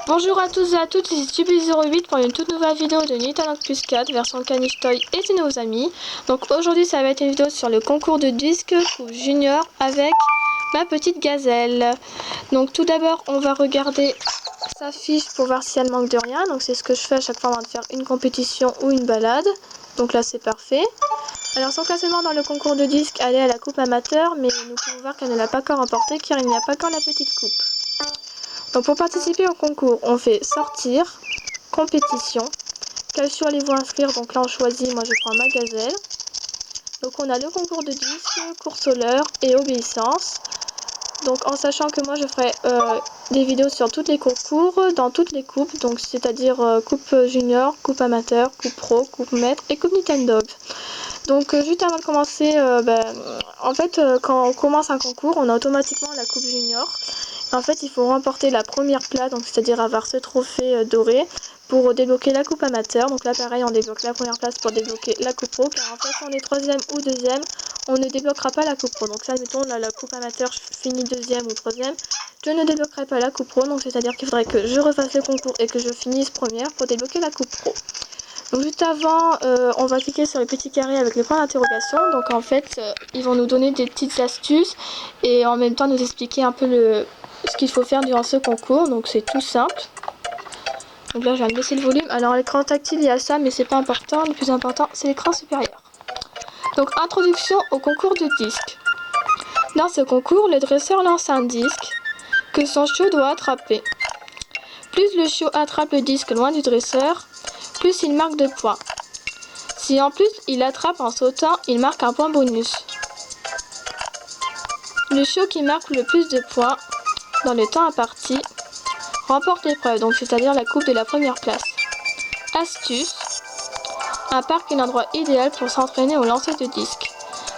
Bonjour à tous et à toutes, c'est Tubi08 pour une toute nouvelle vidéo de Nintendo Plus 4 version Caniche Toy et de nos amis. Donc aujourd'hui ça va être une vidéo sur le concours de disques Coupe Junior avec ma petite gazelle. Donc tout d'abord on va regarder sa fiche pour voir si elle manque de rien. Donc c'est ce que je fais à chaque fois avant de faire une compétition ou une balade. Donc là c'est parfait. Alors son classement dans le concours de disques, elle est à la coupe amateur, mais nous pouvons voir qu'elle ne l'a pas encore remporté car il n'y a pas encore la petite coupe. Donc pour participer au concours, on fait sortir, compétition, quel choix allez-vous inscrire? Donc là on choisit, moi je prends ma gazelle. Donc on a le concours de disques, course au leurre et obéissance. Donc en sachant que moi je ferai des vidéos sur tous les concours, dans toutes les coupes, donc c'est-à-dire coupe junior, coupe amateur, coupe pro, coupe maître et coupe Nintendo. Donc juste avant de commencer, en fait quand on commence un concours, on a automatiquement la coupe junior. En fait il faut remporter la première place, donc c'est-à-dire avoir ce trophée doré pour débloquer la coupe amateur. Donc là pareil on débloque la première place pour débloquer la coupe pro, car en fait si on est troisième ou deuxième, on ne débloquera pas la coupe pro. Donc là admettons là, la coupe amateur je finis deuxième ou troisième, je ne débloquerai pas la coupe pro, donc c'est-à-dire qu'il faudrait que je refasse le concours et que je finisse première pour débloquer la coupe pro. Donc juste avant, on va cliquer sur les petits carrés avec les points d'interrogation. Donc en fait, ils vont nous donner des petites astuces et en même temps nous expliquer un peu ce qu'il faut faire durant ce concours. Donc c'est tout simple. Donc là, je vais baisser le volume. Alors l'écran tactile, il y a ça, mais c'est pas important. Le plus important, c'est l'écran supérieur. Donc introduction au concours de disques. Dans ce concours, le dresseur lance un disque que son chiot doit attraper. Plus le chiot attrape le disque loin du dresseur, plus il marque de points. Si en plus il attrape en sautant, il marque un point bonus. Le chiot qui marque le plus de points dans le temps imparti remporte l'épreuve, donc c'est-à-dire la coupe de la première place. Astuce. Un parc est l'endroit idéal pour s'entraîner au lancer de disques.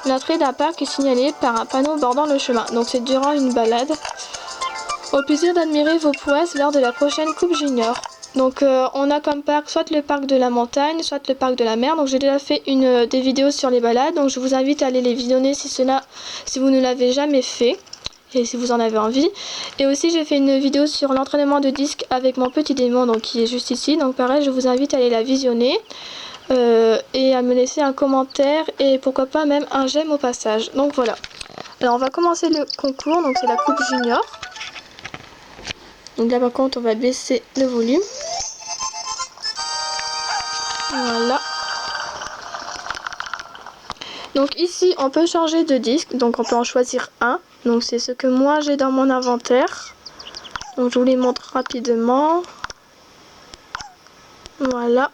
L'entrée d'un parc est signalée par un panneau bordant le chemin, donc c'est durant une balade. Au plaisir d'admirer vos prouesses lors de la prochaine coupe junior. Donc on a comme parc soit le parc de la montagne, soit le parc de la mer. Donc j'ai déjà fait des vidéos sur les balades, donc je vous invite à aller les visionner si vous ne l'avez jamais fait et si vous en avez envie. Et aussi j'ai fait une vidéo sur l'entraînement de disques avec mon petit démon, donc qui est juste ici. Donc pareil, je vous invite à aller la visionner et à me laisser un commentaire et pourquoi pas même un j'aime au passage. Donc voilà. Alors on va commencer le concours, donc c'est la coupe junior. Donc là par contre on va baisser le volume. Voilà. Donc ici on peut changer de disque, donc on peut en choisir un. Donc c'est ce que moi j'ai dans mon inventaire. Donc je vous les montre rapidement. Voilà.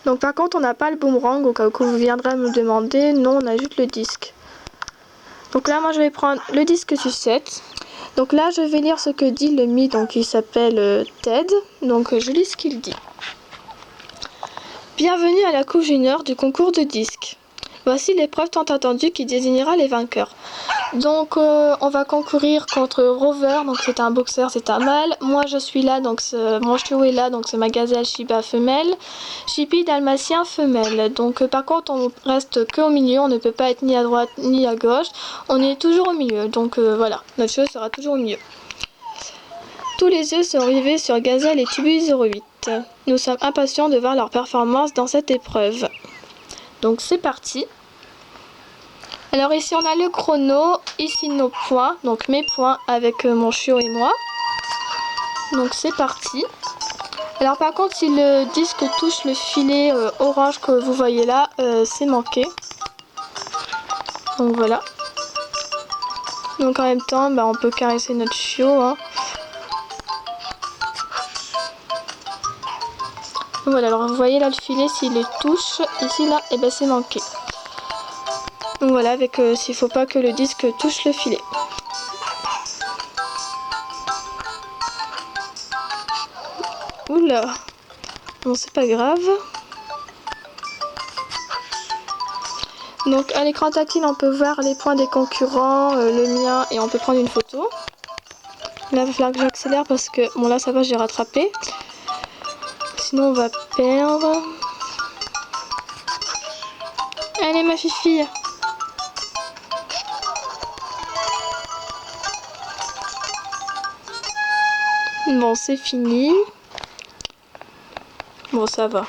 Donc par contre on n'a pas le boomerang, au cas où vous viendrez me demander. Non, on a juste le disque. Donc là moi je vais prendre le disque sucette. Donc là je vais lire ce que dit le Mi, donc il s'appelle Ted. Donc je lis ce qu'il dit. Bienvenue à la coupe junior du concours de disques. Voici l'épreuve tant attendue qui désignera les vainqueurs. Donc on va concourir contre Rover, donc c'est un boxeur, c'est un mâle. Moi je suis là, donc mon chiot est là, donc c'est ma gazelle Shiba femelle. Chippy dalmatien femelle. Donc par contre on reste que au milieu, on ne peut pas être ni à droite ni à gauche. On est toujours au milieu, donc voilà, notre chiot sera toujours au milieu. Tous les yeux sont rivés sur Gazelle et Tubi08. Nous sommes impatients de voir leur performance dans cette épreuve. Donc c'est parti. Alors ici on a le chrono, ici nos points, donc mes points avec mon chiot et moi. Donc c'est parti. Alors par contre si le disque touche le filet orange que vous voyez là, c'est manqué. Donc voilà. Donc en même temps on peut caresser notre chiot. Hein. Voilà, alors vous voyez là le filet, s'il le touche, ici là, et c'est manqué. Donc voilà, avec s'il faut pas que le disque touche le filet. Oula, bon c'est pas grave. Donc à l'écran tactile on peut voir les points des concurrents, le mien, et on peut prendre une photo. Là il va falloir que j'accélère parce que, bon là ça va, j'ai rattrapé. Sinon on va perdre. Allez ma fifi. Bon, c'est fini. Bon, ça va.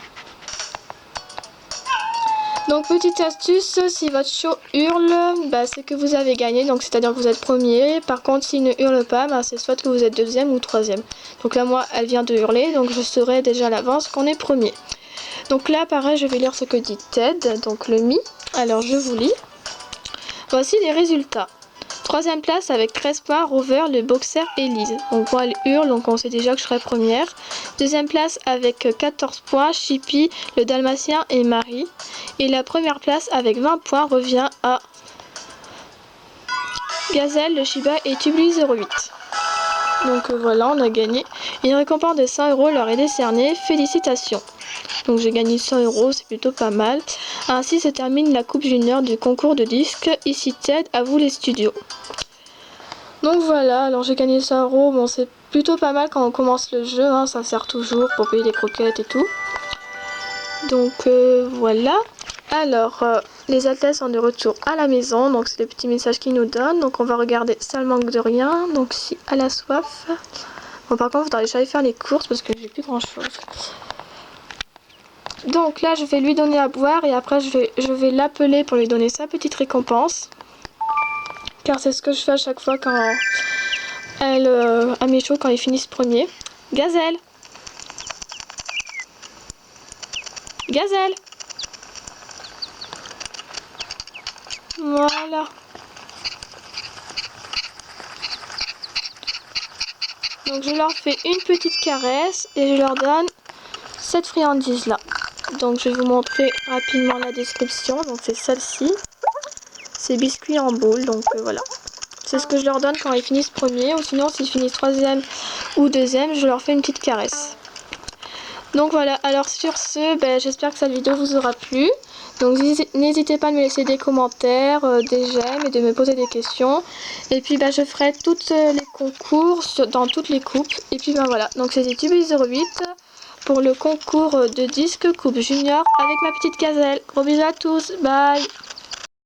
Donc, petite astuce, si votre chiot hurle, bah, c'est que vous avez gagné, donc c'est-à-dire que vous êtes premier. Par contre, s'il ne hurle pas, bah, c'est soit que vous êtes deuxième ou troisième. Donc là, moi, elle vient de hurler, donc je saurai déjà à l'avance qu'on est premier. Donc là, pareil, je vais lire ce que dit Ted, donc le Mi. Alors, je vous lis. Voici les résultats. Troisième place avec 13 points, Rover, le boxer et Lise. Donc moi elle hurle, donc on sait déjà que je serai première. Deuxième place avec 14 points, Chippy, le dalmatien et Marie. Et la première place avec 20 points revient à Gazelle, le Shiba et Tubli 08. Donc voilà, on a gagné. Une récompense de 100 € leur est décernée. Félicitations. Donc j'ai gagné 100 €, c'est plutôt pas mal. Ainsi se termine la coupe junior du concours de disques. Ici Ted, à vous les studios. Donc voilà, alors j'ai gagné 100 €. Bon, c'est plutôt pas mal quand on commence le jeu, hein, ça sert toujours pour payer les croquettes et tout. Donc voilà. Alors, les athlètes sont de retour à la maison, donc c'est le petit message qu'ils nous donnent. Donc on va regarder, ça ne manque de rien. Donc si elle a soif. Bon, par contre, il faudrait que j'aille faire les courses parce que j'ai plus grand chose. Donc là, je vais lui donner à boire et après, je vais l'appeler pour lui donner sa petite récompense. Car c'est ce que je fais à chaque fois quand à mes chiots, quand ils finissent premier. Gazelle! Gazelle! Voilà. Donc je leur fais une petite caresse et je leur donne cette friandise là. Donc je vais vous montrer rapidement la description. Donc c'est celle-ci. C'est biscuits en boule. Donc voilà. C'est ce que je leur donne quand ils finissent premier. Ou sinon s'ils finissent troisième ou deuxième, je leur fais une petite caresse. Donc voilà, alors sur ce, j'espère que cette vidéo vous aura plu. Donc n'hésitez pas à me laisser des commentaires, des j'aime et de me poser des questions. Et puis je ferai tous les concours dans toutes les coupes. Et puis voilà, donc c'était Tubli 08 pour le concours de disque coupe junior avec ma petite gazelle. Gros bisous à tous, bye!